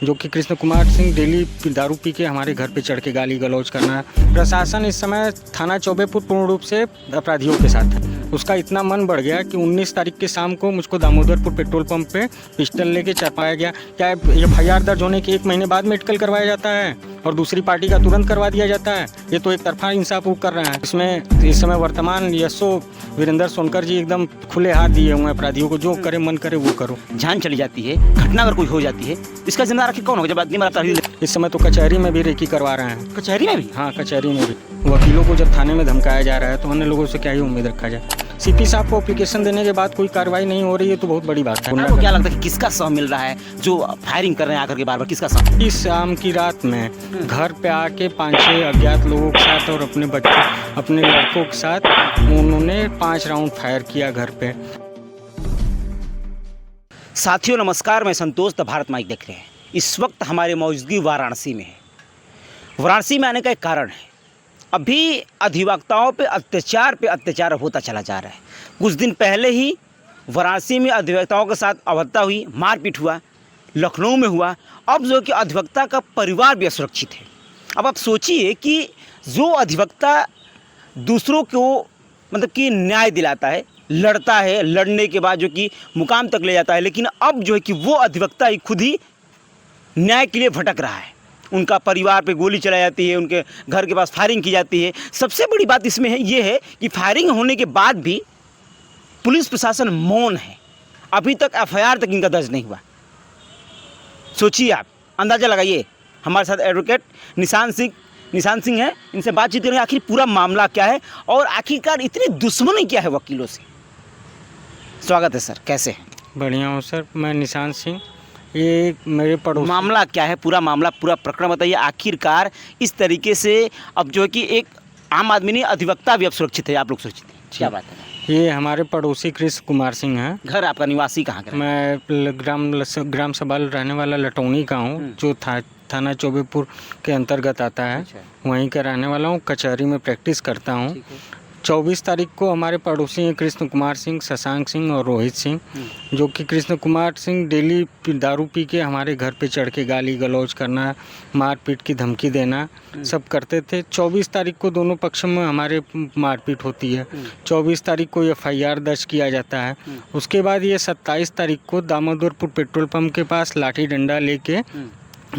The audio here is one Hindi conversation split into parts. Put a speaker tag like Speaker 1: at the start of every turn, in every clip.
Speaker 1: जो कि कृष्ण कुमार सिंह डेली दारू पी के हमारे घर पे चढ़ के गाली गलौज करना। प्रशासन इस समय थाना चौबेपुर पूर्ण रूप से अपराधियों के साथ है। उसका इतना मन बढ़ गया कि 19 तारीख की शाम को मुझको दामोदरपुर पेट्रोल पंप पे पिस्टल लेके चढ़ाया गया। क्या एफआईआर दर्ज होने के 1 महीने बाद मेडिकल करवाया जाता है और दूसरी पार्टी का तुरंत करवा दिया जाता है? ये तो एक तरफा इंसाफ वो कर रहे हैं। इसमें इस समय वर्तमान यशो वीरेंद्र सोनकर जी एकदम खुले हाथ दिए हुए हैं अपराधियों को, जो करे मन करे वो करो।
Speaker 2: जान चली जाती है, घटना अगर कोई हो जाती है, इसका जिम्मेदार आखिर कौन होगा जब आदमी मरता है?
Speaker 1: इस समय तो कचहरी में भी रेकी करवा रहे हैं।
Speaker 2: कचहरी में भी?
Speaker 1: हाँ, कचहरी में भी। वकीलों को जब थाने में धमकाया जा रहा है तो अन्य लोगों से क्या ही उम्मीद रखा जाए। सीपी साहब को एप्लीकेशन देने के बाद कोई कार्रवाई नहीं हो रही है तो बहुत बड़ी बात है।
Speaker 2: आपको क्या लगता है कि किसका सह मिल रहा है जो फायरिंग कर रहे हैं आकर के बार-बार, किसका सह?
Speaker 1: इस शाम की रात में घर पे आके 5-6 अज्ञात लोगों के साथ और अपने बच्चों, अपने लड़कों के साथ उन्होंने 5 राउंड फायर किया घर पे।
Speaker 2: साथियों नमस्कार, मैं संतोष द भारत माइक देख रहे हैं। इस वक्त हमारी मौजूदगी वाराणसी में है। वाराणसी में आने का एक कारण है, अभी अधिवक्ताओं पे अत्याचार होता चला जा रहा है। कुछ दिन पहले ही वाराणसी में अधिवक्ताओं के साथ अभद्रता हुई, मारपीट हुआ, लखनऊ में हुआ। अब जो कि अधिवक्ता का परिवार भी असुरक्षित है। अब आप सोचिए कि जो अधिवक्ता दूसरों को मतलब कि न्याय दिलाता है, लड़ता है, लड़ने के बाद जो कि मुकाम तक ले जाता है, लेकिन अब जो है कि वो अधिवक्ता ही खुद ही न्याय के लिए भटक रहा है। उनका परिवार पे गोली चलाई जाती है, उनके घर के पास फायरिंग की जाती है। सबसे बड़ी बात इसमें है ये है कि फायरिंग होने के बाद भी पुलिस प्रशासन मौन है। अभी तक एफआईआर तक इनका दर्ज नहीं हुआ। सोचिए आप, अंदाज़ा लगाइए। हमारे साथ एडवोकेट निशान सिंह है, इनसे बातचीत करेंगे आखिर पूरा मामला क्या है और आखिरकार इतनी दुश्मनी क्या है वकीलों से। स्वागत है सर, कैसे हैं?
Speaker 1: बढ़िया हूँ सर, मैं निशान सिंह। ये मेरे पड़ोस
Speaker 2: मामला क्या है, पूरा मामला, पूरा प्रकरण बताइए। आखिरकार इस तरीके से अब जो है कि एक आम आदमी नहीं, अधिवक्ता भी अब सुरक्षित है, आप लोग सुरक्षित हैं, क्या बात है?
Speaker 1: ये हमारे पड़ोसी कृष्ण कुमार सिंह हैं।
Speaker 2: घर आपका निवासी कहाँ का?
Speaker 1: मैं ग्राम सभा रहने वाला लटौनी का हूँ, जो थाना चौबेपुर के अंतर्गत आता है।
Speaker 2: अच्छा।
Speaker 1: वहीं का रहने वाला हूँ। कचहरी में प्रैक्टिस करता हूँ। 24 तारीख को हमारे पड़ोसी हैं कृष्ण कुमार सिंह, शशांक सिंह और रोहित सिंह, जो कि कृष्ण कुमार सिंह डेली दारू पी के हमारे घर पे चढ़ के गाली गलौज करना, मारपीट की धमकी देना सब करते थे। 24 तारीख को दोनों पक्षों में हमारे मारपीट होती है। 24 तारीख को एफआईआर दर्ज किया जाता है। उसके बाद ये 27 तारीख को दामोदरपुर पेट्रोल पंप के पास लाठी डंडा लेके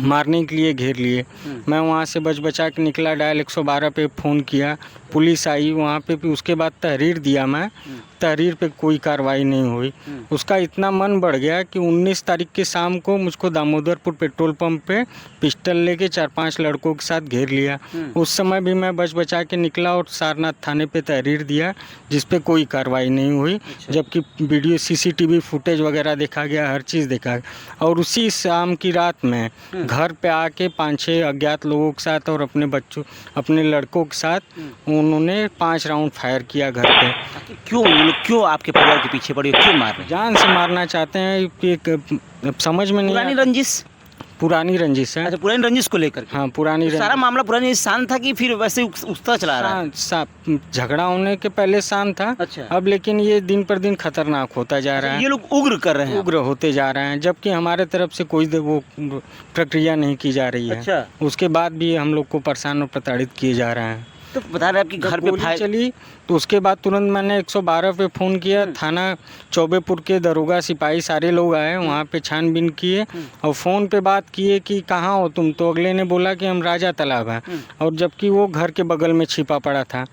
Speaker 1: मारने के लिए घेर लिए। मैं वहाँ से बचा के निकला, डायल 112 पे फ़ोन किया, पुलिस आई वहाँ पे। भी उसके बाद तहरीर दिया मैं, तहरीर पे कोई कार्रवाई नहीं हुई। उसका इतना मन बढ़ गया कि 19 तारीख की शाम को मुझको दामोदरपुर पेट्रोल पंप पे पिस्टल लेके 4-5 लड़कों के साथ घेर लिया। उस समय भी मैं बचा के निकला और सारनाथ थाने पे तहरीर दिया, जिस पे कोई कार्रवाई नहीं हुई। जबकि वीडियो CCTV फुटेज वगैरह देखा गया, हर चीज़ देखा गया। और उसी शाम की रात में घर पे आके 5-6 अज्ञात लोगों के साथ और अपने बच्चों, अपने लड़कों के साथ उन्होंने 5 राउंड फायर किया घर पे।
Speaker 2: क्यों आपके परिवार के पीछे पड़ी, क्यों मार रहे?
Speaker 1: जान से मारना चाहते हैं कि समझ में नहीं। पुरानी रंजिश है।
Speaker 2: अच्छा, पुरानी रंजिश को लेकर?
Speaker 1: हाँ, पुरानी रंजिश।
Speaker 2: सारा मामला पुरानी शांत था कि फिर वैसे उठता चला रहा है?
Speaker 1: झगड़ा होने के पहले शांत था।
Speaker 2: अच्छा।
Speaker 1: अब लेकिन ये दिन पर दिन खतरनाक होता जा रहा है।
Speaker 2: ये लोग उग्र कर रहे हैं,
Speaker 1: उग्र होते जा रहे हैं, जबकि हमारे तरफ से कोई वो प्रक्रिया नहीं की जा रही है।
Speaker 2: अच्छा।
Speaker 1: उसके बाद भी हम लोग को परेशान और प्रताड़ित किए जा रहे हैं।
Speaker 2: तो बता रहे हैं कि घर पे
Speaker 1: गोली चली तो उसके बाद तुरंत मैंने 112 पे फ़ोन किया। थाना चौबेपुर के दरोगा सिपाही सारे लोग आए, वहाँ पे छानबीन किए और फ़ोन पे बात किए कि कहाँ हो तुम। तो अगले ने बोला कि हम राजा तालाब हैं, और जबकि वो घर के बगल में छिपा पड़ा था।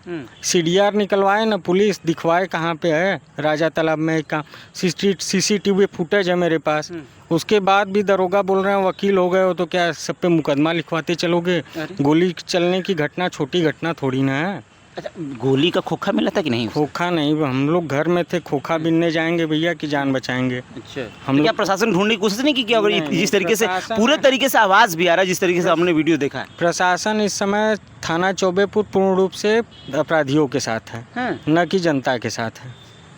Speaker 1: CDR निकलवाए ना पुलिस, दिखवाए कहाँ पे है राजा तालाब में। का CCTV फुटेज है मेरे पास। उसके बाद भी दरोगा बोल रहे हैं वकील हो गए हो तो क्या सब पे मुकदमा लिखवाते चलोगे? गोली चलने की घटना छोटी घटना थोड़ी ना है।
Speaker 2: अच्छा, गोली का खोखा मिला था कि नहीं?
Speaker 1: खोखा नहीं, हम लोग घर में थे। खोखा बिनने जाएंगे भैया कि जान बचाएंगे?
Speaker 2: अच्छा, हम लोग क्या प्रशासन ढूंढने की कोशिश नहीं की? अगर जिस तरीके से पूरे तरीके से आवाज़ भी आ रहा है, जिस तरीके से हमने वीडियो देखा है।
Speaker 1: प्रशासन इस समय थाना चौबेपुर पूर्ण रूप से अपराधियों के साथ है, न कि जनता के साथ है।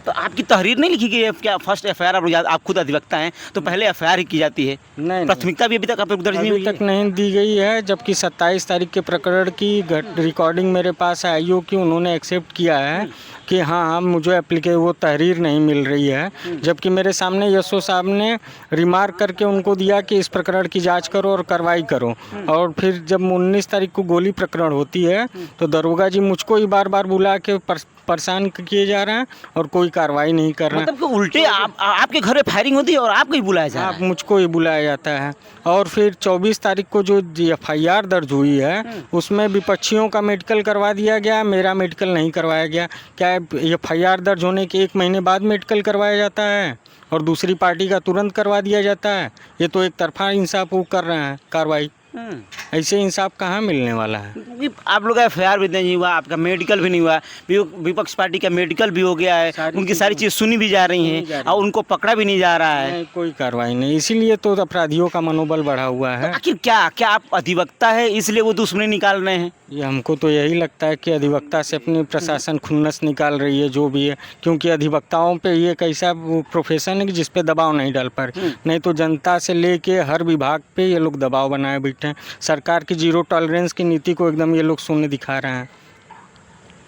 Speaker 2: तो आपकी तहरीर नहीं लिखी गई है क्या? फर्स्ट एफआईआर आप खुद अधिवक्ता हैं तो पहले एफआईआर ही की जाती है।
Speaker 1: नहीं,
Speaker 2: प्राथमिकता भी अभी तक आप लोग दर्ज नहीं
Speaker 1: अभी
Speaker 2: हुई
Speaker 1: तक नहीं दी गई है, जबकि 27 तारीख के प्रकरण की रिकॉर्डिंग मेरे पास आई हो कि उन्होंने एक्सेप्ट किया है कि हाँ मुझे वो तहरीर नहीं मिल रही है, जबकि मेरे सामने यशो साहब ने रिमार्क करके उनको दिया कि इस प्रकरण की जांच करो और कार्रवाई करो। और फिर जब 19 तारीख को गोली प्रकरण होती है तो दरोगा जी मुझको ही बार बार बुला के परेशान किए जा रहे हैं और कोई कार्रवाई नहीं कर रहे हैं।
Speaker 2: मतलब कि उल्टे आपके घर में फायरिंग होती है और आपको ही बुलाया जा रहा है।
Speaker 1: मुझको ही बुलाया जाता है। और फिर 24 तारीख को जो एफआईआर दर्ज हुई है उसमें विपक्षियों का मेडिकल करवा दिया गया, मेरा मेडिकल नहीं करवाया गया। क्या एफआईआर दर्ज होने के 1 महीने बाद मेडिकल करवाया जाता है और दूसरी पार्टी का तुरंत करवा दिया जाता है? ये तो एक तरफा इंसाफ वो कर रहे हैं कार्रवाई। ऐसे इंसाफ कहाँ मिलने वाला है?
Speaker 2: क्योंकि आप लोग का एफआईआर भी नहीं हुआ, आपका मेडिकल भी नहीं हुआ, विपक्ष पार्टी का मेडिकल भी हो गया है, उनकी सारी चीज़ सुनी भी जा रही हैं और उनको पकड़ा भी नहीं जा रहा है।
Speaker 1: नहीं, कोई कार्रवाई नहीं, इसीलिए तो अपराधियों का मनोबल बढ़ा हुआ है।
Speaker 2: तो आखिर क्या आप अधिवक्ता है इसलिए वो दुश्मनी निकाल रहे हैं?
Speaker 1: ये हमको तो यही लगता है कि अधिवक्ता से अपनी प्रशासन खुन्नस निकाल रही है जो भी है, क्योंकि अधिवक्ताओं पे ये एक ऐसा प्रोफेशन है कि जिस पे दबाव नहीं डाल पा रहे। नहीं तो जनता से लेके हर विभाग पे ये लोग दबाव बनाए बैठे हैं। सरकार की 0 टॉलरेंस की नीति को एकदम ये लोग शून्य दिखा रहे हैं।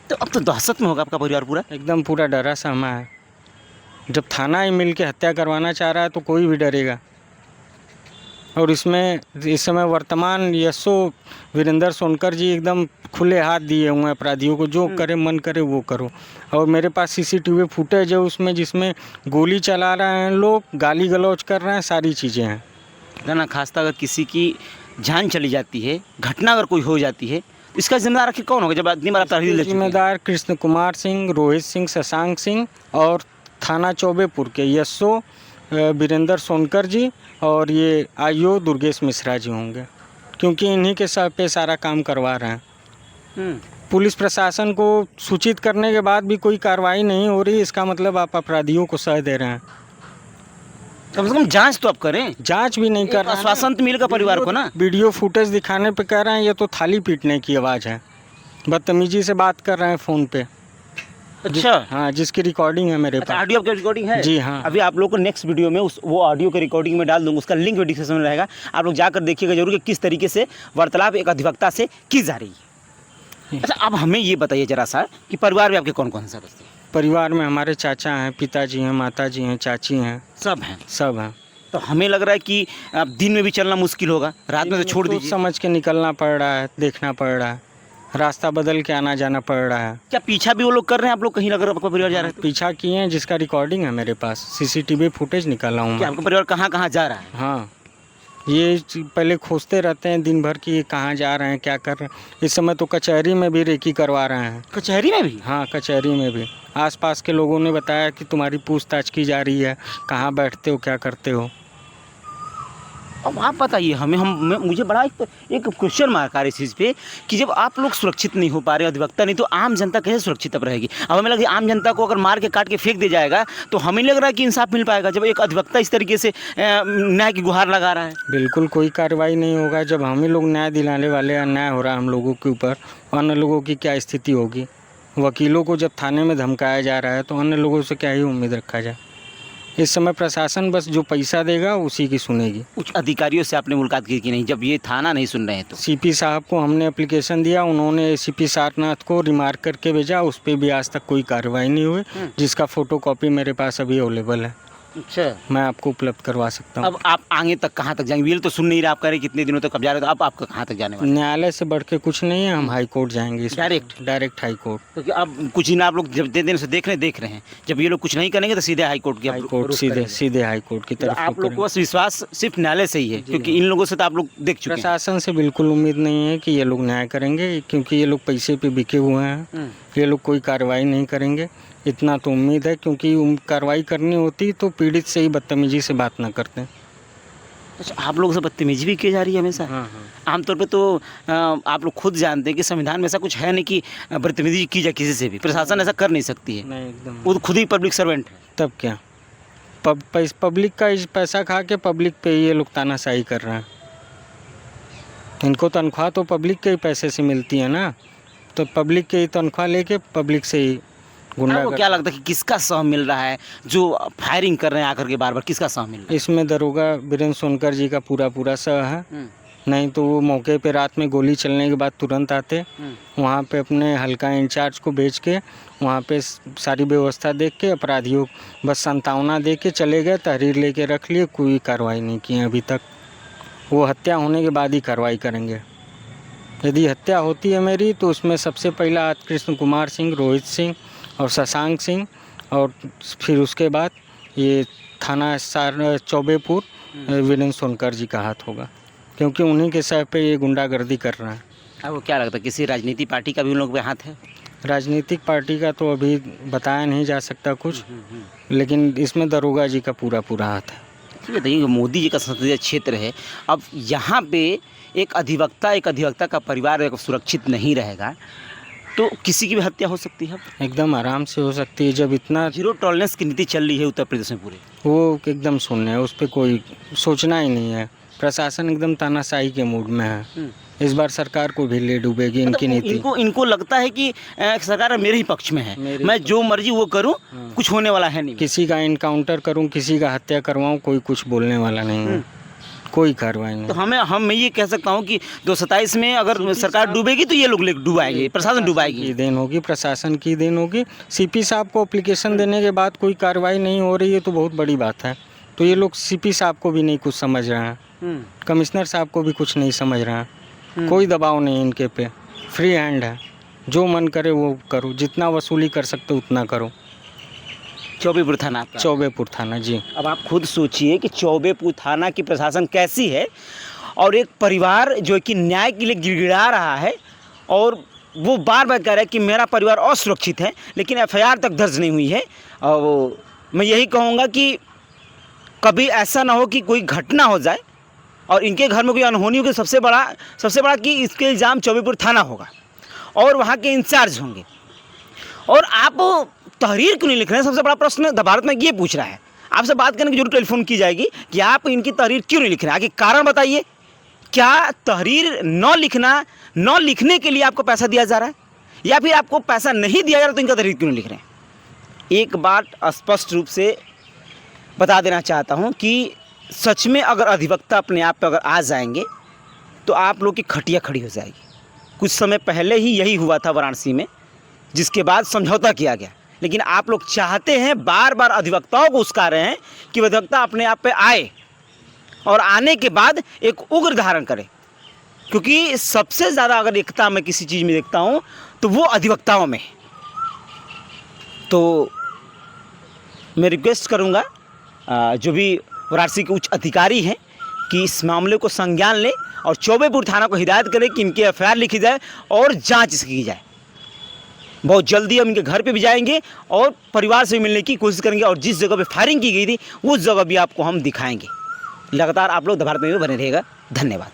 Speaker 2: तो अब तो दहशत में होगा आपका परिवार पूरा?
Speaker 1: एकदम पूरा डरा सहमा है। जब थाना ही मिल के हत्या करवाना चाह रहा है तो कोई भी डरेगा। और इसमें इस समय वर्तमान यशो वीरेंद्र सोनकर जी एकदम खुले हाथ दिए हुए हैं अपराधियों को, जो करे मन करे वो करो। और मेरे पास सीसीटीवी फुटेज है उसमें, जिसमें गोली चला रहे हैं लोग, गाली गलौज कर रहे हैं, सारी चीज़ें हैं।
Speaker 2: ना खास्ता अगर किसी की जान चली जाती है, घटना अगर कोई हो जाती है, इसका जिम्मेदार आखिर कौन होगा? जब आदमी बड़ा तहरीर
Speaker 1: जिम्मेदार कृष्ण कुमार सिंह, रोहित सिंह, शशांक सिंह और थाना चौबेपुर के यशो वीरेंद्र सोनकर जी और ये आईओ दुर्गेश मिश्रा जी होंगे, क्योंकि इन्हीं के सर पे सारा काम करवा रहे हैं। पुलिस प्रशासन को सूचित करने के बाद भी कोई कार्रवाई नहीं हो रही, इसका मतलब आप अपराधियों को सह दे रहे हैं।
Speaker 2: कम से कम जांच तो आप करें।
Speaker 1: जांच भी नहीं कर रहे हैं।
Speaker 2: आश्वासन तो मिलेगा परिवार को ना।
Speaker 1: वीडियो फुटेज दिखाने पे कह रहे हैं ये तो थाली पीटने की आवाज़ है, बदतमीजी से बात कर रहे हैं फ़ोन पे।
Speaker 2: अच्छा,
Speaker 1: हाँ, जिसकी रिकॉर्डिंग है मेरे पास।
Speaker 2: ऑडियो की रिकॉर्डिंग है?
Speaker 1: जी हाँ।
Speaker 2: अभी आप लोग को नेक्स्ट वीडियो में वो ऑडियो की रिकॉर्डिंग में डाल दूँगा, उसका लिंक भी डिस्क्रिप्शन में रहेगा। आप लोग जाकर देखिएगा जरूर कि किस तरीके से वार्तालाप एक अधिवक्ता से की जा रही है। अच्छा, अब हमें ये बताइए जरा सा कि परिवार में आपके कौन कौन सदस्य हैं?
Speaker 1: परिवार में हमारे चाचा हैं, पिताजी हैं, माताजी हैं, चाची हैं,
Speaker 2: सब हैं।
Speaker 1: सब हैं।
Speaker 2: तो हमें लग रहा है कि अब दिन में भी चलना मुश्किल होगा, रात में तो छोड़ दीजिए।
Speaker 1: समझ के निकलना पड़ रहा है, देखना पड़ रहा है, रास्ता बदल के आना जाना पड़ रहा है।
Speaker 2: क्या पीछा भी वो लोग कर रहे हैं आप लोग कहीं अगर आपका परिवार जा रहा है तो?
Speaker 1: पीछा किए हैं, जिसका रिकॉर्डिंग है मेरे पास, सीसीटीवी फुटेज निकाला हूँ।
Speaker 2: क्या आपका परिवार कहाँ कहाँ जा रहा है?
Speaker 1: हाँ, ये पहले खोजते रहते हैं दिन भर कि कहाँ जा रहे हैं, क्या कर रहे हैं। इस समय तो कचहरी में भी रेकी करवा रहे हैं।
Speaker 2: कचहरी में भी?
Speaker 1: हाँ, कचहरी में भी। आसपास के लोगों ने बताया कि तुम्हारी पूछताछ की जा रही है, कहाँ बैठते हो, क्या करते हो।
Speaker 2: अब आप बताइए हमें, मुझे बड़ा एक क्वेश्चन मार्क आ रहा है इस चीज़ पे कि जब आप लोग सुरक्षित नहीं हो पा रहे, अधिवक्ता नहीं, तो आम जनता कैसे सुरक्षित अब रहेगी? अब हमें लग रहा है आम जनता को अगर मार के काट के फेंक दिया जाएगा तो हमें लग रहा है कि इंसाफ मिल पाएगा, जब एक अधिवक्ता इस तरीके से न्याय की गुहार लगा रहा है।
Speaker 1: बिल्कुल कोई कार्रवाई नहीं होगा। जब हम ही लोग न्याय दिलाने वाले, अन्याय हो रहा है हम लोगों के ऊपर, अन्य लोगों की क्या स्थिति होगी? वकीलों को जब थाने में धमकाया जा रहा है तो अन्य लोगों से क्या ही उम्मीद रखा जाए? इस समय प्रशासन बस जो पैसा देगा उसी की सुनेगी।
Speaker 2: उच्च अधिकारियों से आपने मुलाकात की कि नहीं, जब ये थाना नहीं सुन रहे हैं तो?
Speaker 1: सीपी साहब को हमने एप्लीकेशन दिया, उन्होंने सीपी सारनाथ को रिमार्क करके भेजा, उस पर भी आज तक कोई कार्रवाई नहीं हुई, जिसका फ़ोटोकॉपी मेरे पास अभी अवेलेबल है।
Speaker 2: अच्छा,
Speaker 1: मैं आपको उपलब्ध करवा सकता हूँ।
Speaker 2: अब आप आगे तक कहाँ तक जाएंगे? ये तो सुन नहीं रहा, आप कह रहे कितने दिनों तक कब जा रहे हो, तो अब आपका कहाँ तक जाने वाले?
Speaker 1: न्यायालय से बढ़ के कुछ नहीं है, हम हाई कोर्ट जाएंगे। Direct high court.
Speaker 2: तो अब कुछ दिन आप लोग जब दिन से देख रहे हैं, जब ये लोग कुछ नहीं करेंगे तो सीधे हाई कोर्ट की
Speaker 1: सीधे हाई कोर्ट की तरफ।
Speaker 2: आप लोग को बस विश्वास सिर्फ न्यायालय से ही है, क्योंकि इन लोगों से तो आप लोग देख चुके हैं।
Speaker 1: प्रशासन से बिल्कुल उम्मीद नहीं है कि ये लोग न्याय करेंगे, क्योंकि ये लोग पैसे पे बिके हुए हैं। ये लोग कोई कार्रवाई नहीं करेंगे, इतना तो उम्मीद है, क्योंकि कार्रवाई करनी होती तो पीड़ित से ही बदतमीजी से बात ना करते।
Speaker 2: अच्छा, आप लोगों से बदतमीजी भी की जा रही है हमेशा?
Speaker 1: हाँ।
Speaker 2: आमतौर पे तो आप लोग खुद जानते हैं कि संविधान में ऐसा कुछ है नहीं कि बदतमीजी की जाए किसी से भी, प्रशासन ऐसा कर नहीं सकती है।
Speaker 1: नहीं, एकदम।
Speaker 2: वो तो खुद ही पब्लिक सर्वेंट है।
Speaker 1: तब क्या, पब्लिक का पैसा खा के पब्लिक पे ये लोग तानाशाही कर रहे हैं। इनको तनख्वाह तो पब्लिक के ही पैसे से मिलती है ना, तो पब्लिक के ही तनख्वाह लेके पब्लिक से ही
Speaker 2: आपको क्या लगता है कि किसका सह मिल रहा है, जो फायरिंग कर रहे हैं आकर के बार बार, किसका सह मिल रहा है?
Speaker 1: इसमें दरोगा वीरेंद्र सोनकर जी का पूरा सह है। नहीं तो वो मौके पे रात में गोली चलने के बाद तुरंत आते, वहाँ पे अपने हल्का इंचार्ज को भेज के वहाँ पे सारी व्यवस्था देख के अपराधियों बस संतावना दे के चले गए, तहरीर लेके रख लिए, कोई कार्रवाई नहीं की अभी तक। वो हत्या होने के बाद ही कार्रवाई करेंगे। यदि हत्या होती है मेरी तो उसमें सबसे पहला हाथ कृष्ण कुमार सिंह, रोहित सिंह और शशांक सिंह, और फिर उसके बाद ये थाना चौबेपुर वीरेंद्र सोनकर जी का हाथ होगा, क्योंकि उन्हीं के सह पे ये गुंडागर्दी कर रहे हैं।
Speaker 2: आपको क्या लगता है किसी राजनीतिक पार्टी का भी उन लोगों पे हाथ है?
Speaker 1: राजनीतिक पार्टी का तो अभी बताया नहीं जा सकता कुछ, लेकिन इसमें दरोगा जी का पूरा हाथ है।
Speaker 2: ये बताइए कि मोदी जी का संसदीय क्षेत्र है, अब यहाँ पे एक अधिवक्ता का परिवार अगर सुरक्षित नहीं रहेगा तो किसी की भी हत्या हो सकती है।
Speaker 1: एकदम आराम से हो सकती है, जब इतना
Speaker 2: जीरो टॉलरेंस की नीति चल रही है उत्तर प्रदेश में पूरे।
Speaker 1: वो एकदम शून्य है, उस पर कोई सोचना ही नहीं है। प्रशासन एकदम तानाशाही के मूड में है। इस बार सरकार को भी ले डूबेगी इनकी नीति।
Speaker 2: इनको लगता है कि सरकार मेरे ही पक्ष में है, मैं जो मर्जी वो करूं, कुछ होने वाला है नहीं।
Speaker 1: किसी का इनकाउंटर करूं, किसी का हत्या करवाऊं, कोई कुछ बोलने वाला नहीं है, कोई कार्रवाई नहीं।
Speaker 2: तो मैं ये कह सकता हूं कि 227 में अगर सरकार डूबेगी तो ये लोग डूबाएंगे, प्रशासन डूबाएगी।
Speaker 1: देन होगी, प्रशासन की देन होगी। सीपी साहब को एप्लीकेशन देने के बाद कोई कार्रवाई नहीं हो रही है तो बहुत बड़ी बात है। तो ये लोग सीपी साहब को भी नहीं कुछ समझ रहे हैं, कमिश्नर साहब को भी कुछ नहीं समझ रहे हैं। कोई दबाव नहीं इनके पे, फ्री हैंड है, जो मन करे वो करो, जितना वसूली कर सकते उतना करो।
Speaker 2: चौबेपुर थाना आपका? चौबेपुर
Speaker 1: थाना जी।
Speaker 2: अब आप खुद सोचिए कि चौबेपुर थाना की प्रशासन कैसी है, और एक परिवार जो कि न्याय के लिए गिड़गिड़ा रहा है और वो बार बार कह रहा है कि मेरा परिवार असुरक्षित है, लेकिन एफआईआर तक दर्ज नहीं हुई है। और मैं यही कहूँगा कि कभी ऐसा ना हो कि कोई घटना हो जाए और इनके घर में कोई अनहोनी होगी। सबसे बड़ा कि इसके इल्ज़ाम चौबेपुर थाना होगा और वहाँ के इंचार्ज होंगे। और आप तहरीर क्यों नहीं लिख रहे हैं? सबसे बड़ा प्रश्न भारत में ये पूछ रहा है। आपसे बात करने की जरूर टेलीफोन की जाएगी कि आप इनकी तहरीर क्यों नहीं लिख रहे हैं, आगे कारण बताइए। क्या तहरीर न लिखने के लिए आपको पैसा दिया जा रहा है, या फिर आपको पैसा नहीं दिया जा रहा तो इनका तहरीर क्यों नहीं लिख रहे हैं? एक बात स्पष्ट रूप से बता देना चाहता हूँ कि सच में अगर अधिवक्ता अपने आप पर अगर आ जाएंगे तो आप लोग की खटिया खड़ी हो जाएगी। कुछ समय पहले ही यही हुआ था वाराणसी में, जिसके बाद समझौता किया गया। लेकिन आप लोग चाहते हैं, बार बार अधिवक्ताओं को उस्का रहे हैं कि अधिवक्ता अपने आप पे आए और आने के बाद एक उग्र धारण करे, क्योंकि सबसे ज़्यादा अगर एकता मैं किसी चीज़ में देखता हूँ तो वो अधिवक्ताओं में। तो मैं रिक्वेस्ट करूँगा जो भी वाराणसी के उच्च अधिकारी हैं कि इस मामले को संज्ञान लें और चौबेपुर थाना को हिदायत करें कि इनकी एफआईआर लिखी जाए और जांच इसकी की जाए। बहुत जल्दी हम इनके घर पे भी जाएंगे और परिवार से मिलने की कोशिश करेंगे, और जिस जगह पे फायरिंग की गई थी उस जगह भी आपको हम दिखाएंगे। लगातार आप लोग भारत में भी बने रहिएगा। धन्यवाद।